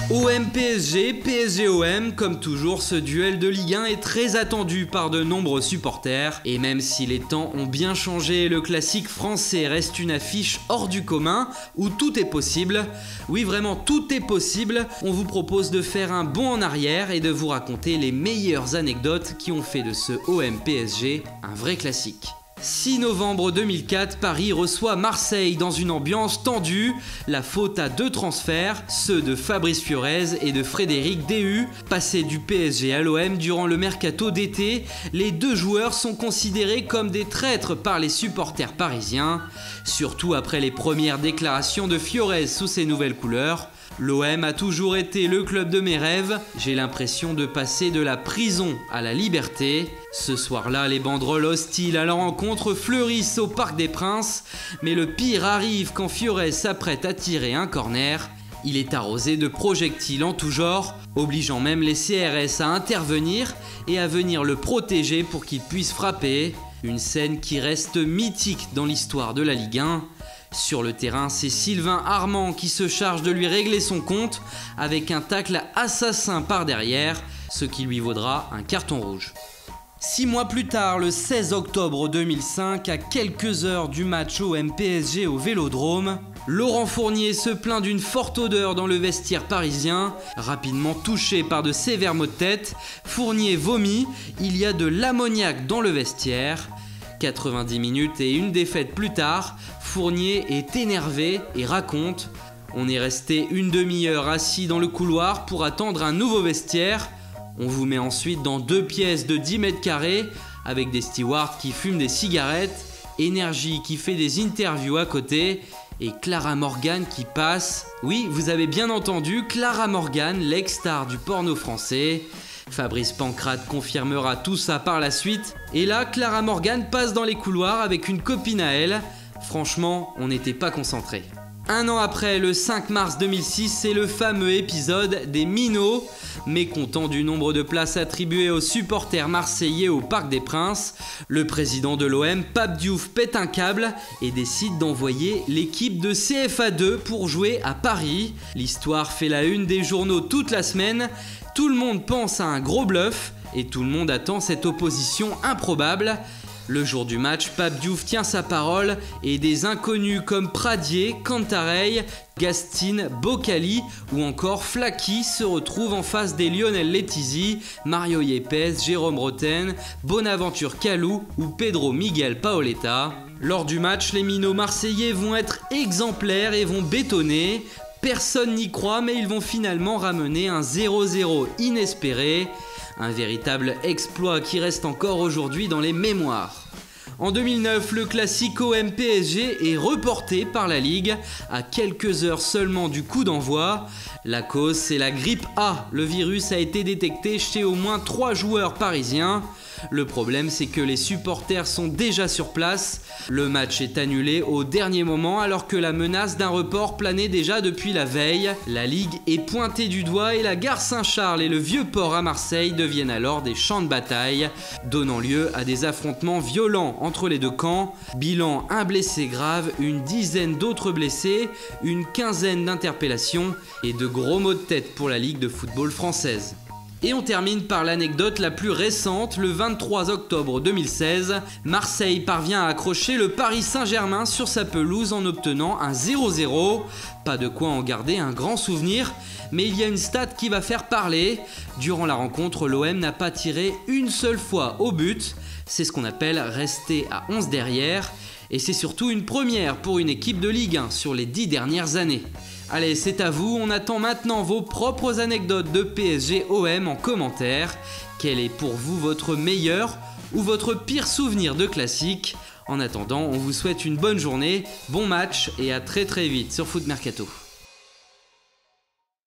OM-PSG, PSG-OM, comme toujours, ce duel de Ligue 1 est très attendu par de nombreux supporters. Et même si les temps ont bien changé, le classique français reste une affiche hors du commun où tout est possible. Oui, vraiment, tout est possible. On vous propose de faire un bond en arrière et de vous raconter les meilleures anecdotes qui ont fait de ce OM-PSG un vrai classique. 6 novembre 2004, Paris reçoit Marseille dans une ambiance tendue. La faute à 2 transferts, ceux de Fabrice Fiorez et de Frédéric Déhu. Passés du PSG à l'OM durant le mercato d'été, les 2 joueurs sont considérés comme des traîtres par les supporters parisiens. Surtout après les premières déclarations de Fiorez sous ses nouvelles couleurs. L'OM a toujours été le club de mes rêves, j'ai l'impression de passer de la prison à la liberté. Ce soir-là, les banderoles hostiles à leur rencontre fleurissent au Parc des Princes, mais le pire arrive quand Fiorez s'apprête à tirer un corner. Il est arrosé de projectiles en tout genre, obligeant même les CRS à intervenir et à venir le protéger pour qu'il puisse frapper. Une scène qui reste mythique dans l'histoire de la Ligue 1. Sur le terrain, c'est Sylvain Armand qui se charge de lui régler son compte avec un tacle assassin par derrière, ce qui lui vaudra un carton rouge. 6 mois plus tard, le 16 octobre 2005, à quelques heures du match OM-PSG au Vélodrome, Laurent Fournier se plaint d'une forte odeur dans le vestiaire parisien. Rapidement touché par de sévères maux de tête, Fournier vomit, il y a de l'ammoniac dans le vestiaire. 90 minutes et une défaite plus tard, Fournier est énervé et raconte « On est resté une demi-heure assis dans le couloir pour attendre un nouveau vestiaire. On vous met ensuite dans 2 pièces de 10 mètres carrés avec des stewards qui fument des cigarettes, Énergie qui fait des interviews à côté et Clara Morgan qui passe. Oui, vous avez bien entendu, Clara Morgan, l'ex-star du porno français. Fabrice Pancrate confirmera tout ça par la suite. Et là, Clara Morgan passe dans les couloirs avec une copine à elle. Franchement, on n'était pas concentrés. Un an après, le 5 mars 2006, c'est le fameux épisode des Minots. Mécontent du nombre de places attribuées aux supporters marseillais au Parc des Princes, le président de l'OM, Pape Diouf, pète un câble et décide d'envoyer l'équipe de CFA2 pour jouer à Paris. L'histoire fait la une des journaux toute la semaine. Tout le monde pense à un gros bluff et tout le monde attend cette opposition improbable. Le jour du match, Pape Diouf tient sa parole et des inconnus comme Pradier, Cantarell, Gastine, Boccali ou encore Flaky se retrouvent en face des Lionel Letizy, Mario Yepes, Jérôme Roten, Bonaventure Calou ou Pedro Miguel Paoletta. Lors du match, les minots marseillais vont être exemplaires et vont bétonner. Personne n'y croit, mais ils vont finalement ramener un 0-0 inespéré. Un véritable exploit qui reste encore aujourd'hui dans les mémoires. En 2009, le classique OM-PSG est reporté par la Ligue à quelques heures seulement du coup d'envoi. La cause, c'est la grippe A. Le virus a été détecté chez au moins 3 joueurs parisiens. Le problème, c'est que les supporters sont déjà sur place. Le match est annulé au dernier moment alors que la menace d'un report planait déjà depuis la veille. La Ligue est pointée du doigt et la gare Saint-Charles et le Vieux-Port à Marseille deviennent alors des champs de bataille, donnant lieu à des affrontements violents entre les 2 camps. Bilan, un blessé grave, une dizaine d'autres blessés, une quinzaine d'interpellations et de gros maux de tête pour la Ligue de football française. Et on termine par l'anecdote la plus récente, le 23 octobre 2016, Marseille parvient à accrocher le Paris Saint-Germain sur sa pelouse en obtenant un 0-0. Pas de quoi en garder un grand souvenir, mais il y a une stat qui va faire parler. Durant la rencontre, l'OM n'a pas tiré une seule fois au but. C'est ce qu'on appelle rester à 11 derrière. Et c'est surtout une première pour une équipe de Ligue 1 sur les 10 dernières années. Allez, c'est à vous, on attend maintenant vos propres anecdotes de PSG-OM en commentaire. Quel est pour vous votre meilleur ou votre pire souvenir de classique? En attendant, on vous souhaite une bonne journée, bon match et à très vite sur Foot Mercato.